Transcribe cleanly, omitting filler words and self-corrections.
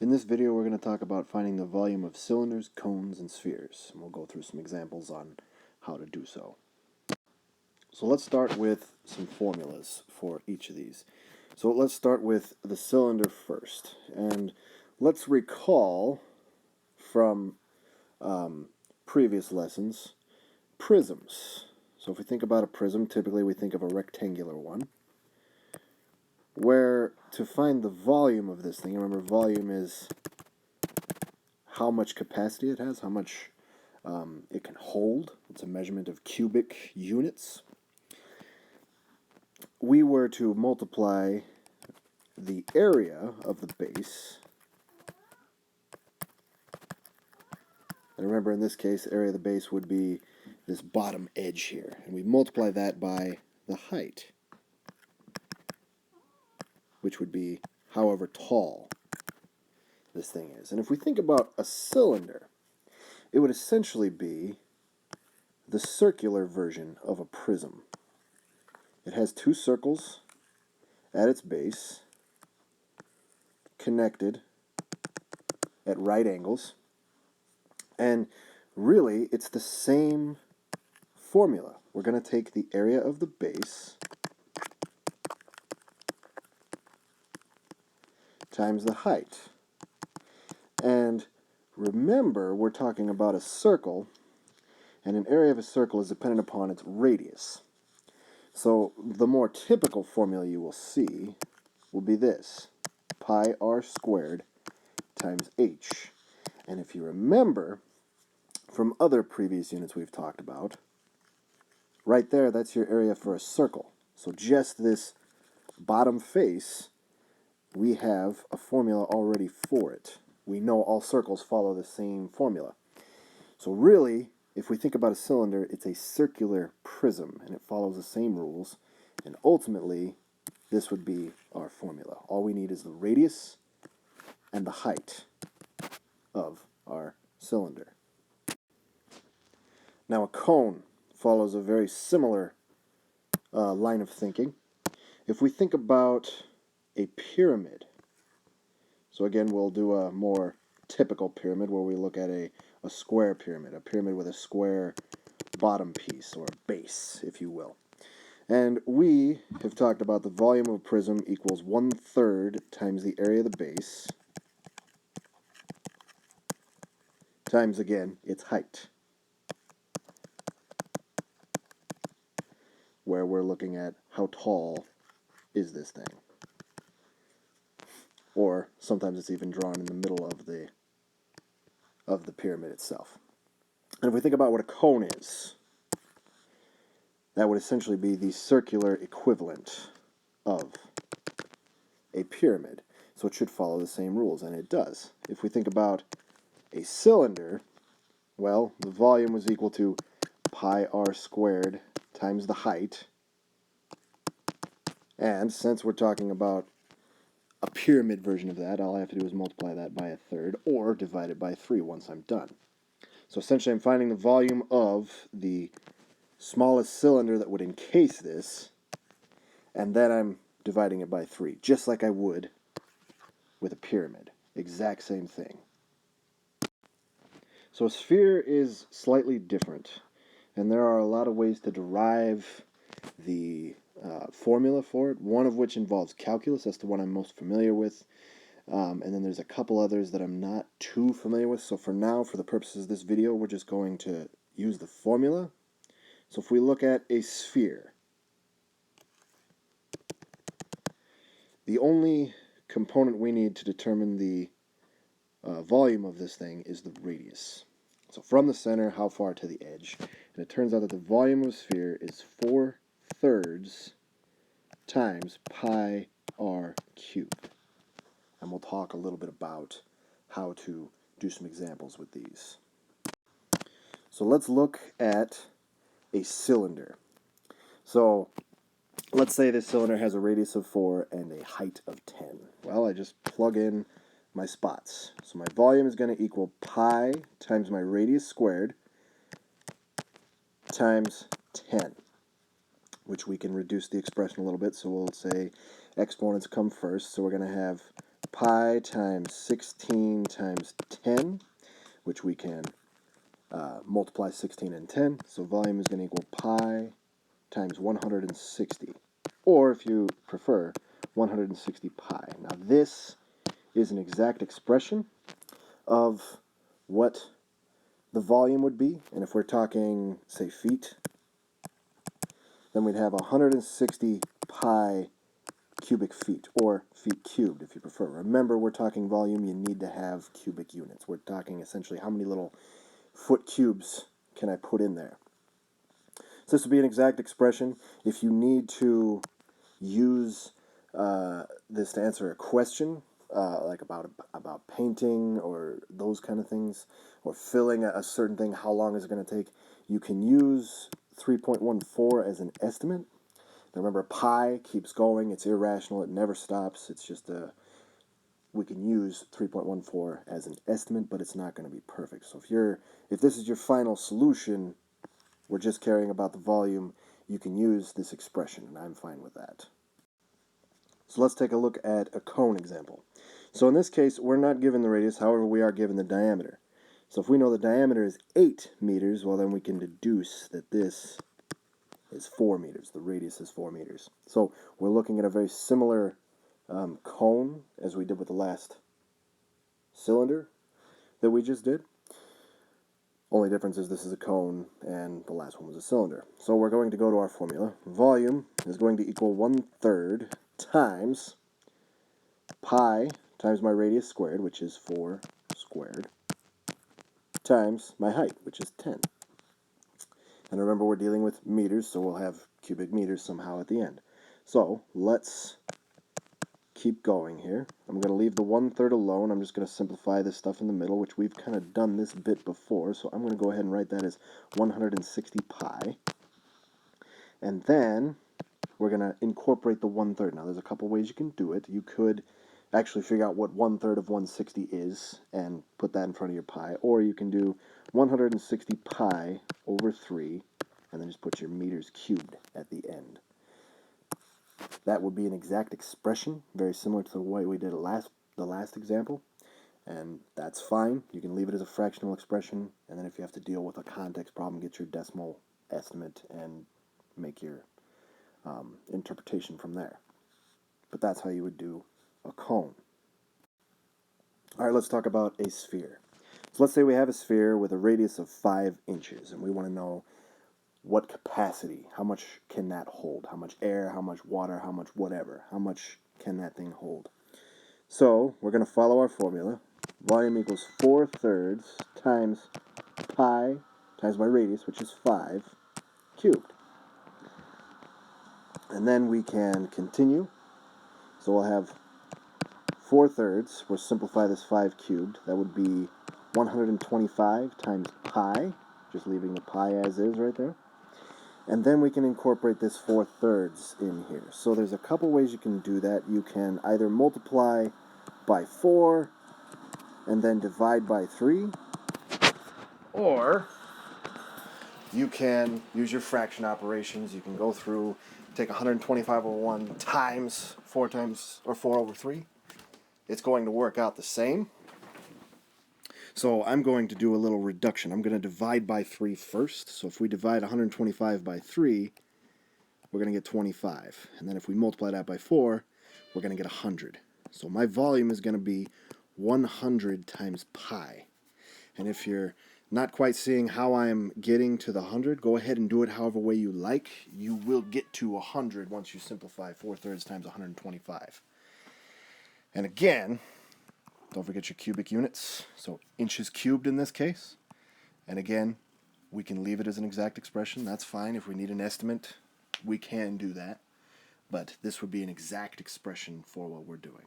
In this video, we're going to talk about finding the volume of cylinders, cones, and spheres. And we'll go through some examples on how to do so. So let's start with some formulas for each of these. So let's start with the cylinder first. And let's recall from previous lessons prisms. So if we think about a prism, typically we think of a rectangular one, where to find the volume of this thing, remember volume is how much capacity it has, how much it can hold. It's a measurement of cubic units. We were to multiply the area of the base, and remember in this case, area of the base would be this bottom edge here, and we multiply that by the height, which would be however tall this thing is. And if we think about a cylinder, it would essentially be the circular version of a prism. It has two circles at its base, connected at right angles, and really it's the same formula. We're going to take the area of the base times the height. And remember, we're talking about a circle, and an area of a circle is dependent upon its radius. So the more typical formula you will see will be this: pi r squared times h. And if you remember from other previous units we've talked about, right there, that's your area for a circle. So just this bottom face, we have a formula already for it. We know all circles follow the same formula. So really, if we think about a cylinder, it's a circular prism, and it follows the same rules. And ultimately, this would be our formula. All we need is the radius and the height of our cylinder. Now a cone follows a very similar line of thinking. If we think about a pyramid, so again we'll do a more typical pyramid where we look at a square pyramid, a pyramid with a square bottom piece, or a base, if you will. And we have talked about the volume of a prism equals 1/3 times the area of the base times, again, its height, where we're looking at how tall is this thing. Or sometimes it's even drawn in the middle of the pyramid itself. And if we think about what a cone is, that would essentially be the circular equivalent of a pyramid. So it should follow the same rules, and it does. If we think about a cylinder, well, the volume was equal to pi r squared times the height. And since we're talking about a pyramid version of that, all I have to do is multiply that by 1/3 or divide it by 3 once I'm done. So essentially I'm finding the volume of the smallest cylinder that would encase this, and then I'm dividing it by 3, just like I would with a pyramid. Exact same thing. So a sphere is slightly different, and there are a lot of ways to derive the formula for it, one of which involves calculus. That's the one I'm most familiar with. And then there's a couple others that I'm not too familiar with. So for now, for the purposes of this video, we're just going to use the formula. So if we look at a sphere, the only component we need to determine the volume of this thing is the radius. So from the center, how far to the edge. And it turns out that the volume of a sphere is 4/3 times pi r cubed. And we'll talk a little bit about how to do some examples with these. So let's look at a cylinder. So let's say this cylinder has a radius of 4 and a height of 10. Well, I just plug in my spots. So my volume is going to equal pi times my radius squared times 10, which we can reduce the expression a little bit. So we'll say exponents come first. So we're going to have pi times 16 times 10, which we can multiply 16 and 10. So volume is going to equal pi times 160. Or, if you prefer, 160 pi. Now this is an exact expression of what the volume would be. And if we're talking, say, feet, then we'd have 160 pi cubic feet, or feet cubed if you prefer. Remember, we're talking volume, you need to have cubic units. We're talking essentially how many little foot cubes can I put in there. So this would be an exact expression. If you need to use this to answer a question, like about painting or those kind of things, or filling a certain thing, how long is it going to take, you can use 3.14 as an estimate. Now remember, pi keeps going, it's irrational, it never stops, it's just we can use 3.14 as an estimate, but it's not going to be perfect. So if this is your final solution, we're just caring about the volume, you can use this expression, and I'm fine with that. So let's take a look at a cone example. So in this case, we're not given the radius, however, we are given the diameter. So if we know the diameter is 8 meters, well then we can deduce that this is 4 meters. The radius is 4 meters. So we're looking at a very similar cone as we did with the last cylinder that we just did. Only difference is this is a cone and the last one was a cylinder. So we're going to go to our formula. Volume is going to equal 1/3 times pi times my radius squared, which is 4 squared, times my height, which is 10. And remember, we're dealing with meters, so we'll have cubic meters somehow at the end. So let's keep going here. I'm going to leave the 1/3 alone. I'm just going to simplify this stuff in the middle, which we've kind of done this bit before. So I'm going to go ahead and write that as 160 pi. And then we're going to incorporate the 1/3. Now, there's a couple ways you can do it. You could actually figure out what 1/3 of 160 is and put that in front of your pi. Or you can do 160 pi over 3, and then just put your meters cubed at the end. That would be an exact expression, very similar to the way we did it the last example, and that's fine. You can leave it as a fractional expression, and then if you have to deal with a context problem, get your decimal estimate and make your interpretation from there. But that's how you would do a cone. All right, let's talk about a sphere. So let's say we have a sphere with a radius of 5 inches, and we want to know what capacity, how much can that hold? How much air, how much water, how much whatever, how much can that thing hold? So we're going to follow our formula. Volume equals 4/3 times pi times my radius, which is 5, cubed. And then we can continue. So we'll have 4/3. We'll simplify this 5 cubed. That would be 125 times pi, just leaving the pi as is right there. And then we can incorporate this 4/3 in here. So there's a couple ways you can do that. You can either multiply by 4 and then divide by 3, or you can use your fraction operations. You can go through, take 125 over 1 times 4 over 3. It's going to work out the same. So I'm going to do a little reduction. I'm going to divide by 3 first. So if we divide 125 by 3, we're going to get 25. And then if we multiply that by 4, we're going to get 100. So my volume is going to be 100 times pi. And if you're not quite seeing how I'm getting to the 100, go ahead and do it however way you like. You will get to 100 once you simplify 4/3 times 125. And again, don't forget your cubic units, so inches cubed in this case. And again, we can leave it as an exact expression. That's fine. If we need an estimate, we can do that. But this would be an exact expression for what we're doing.